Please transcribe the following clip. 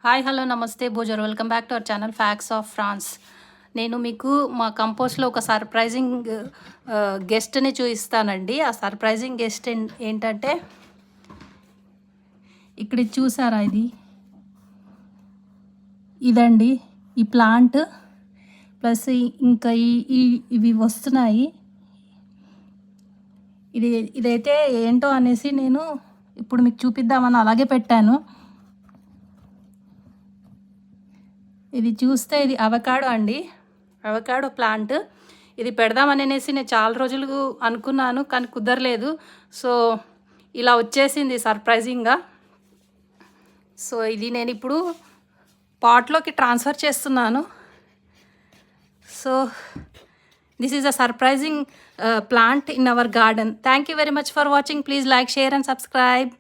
Hi hello namaste bonjour welcome back to our channel facts of France. నేను మీకు మా కంపోస్ట్లో ఒక సర్ప్రైజింగ్ గెస్ట్ని చూపిస్తానండి. ఆ సర్ప్రైజింగ్ గెస్ట్ ఏంటంటే ఇక్కడ చూసారా, ఇదండి ఈ ప్లాంట్. ప్లస్ ఇంకా ఇవి వస్తున్నాయి. ఇదైతే ఏంటో అనేసి నేను ఇప్పుడు మీకు చూపిద్దామని అలాగే పెట్టాను. ఇది చూస్తే ఇది అవకాడో అండి, అవకాడో ప్లాంట్. ఇది పెడదామనేసి నేను చాలా రోజులు అనుకున్నాను కానీ కుదరలేదు. సో ఇలా వచ్చేసింది సర్ప్రైజింగ్గా. సో ఇది నేను ఇప్పుడు పాట్లోకి ట్రాన్స్ఫర్ చేస్తున్నాను. So this is a surprising plant in our garden. Thank you very much for watching. Please like, share and subscribe.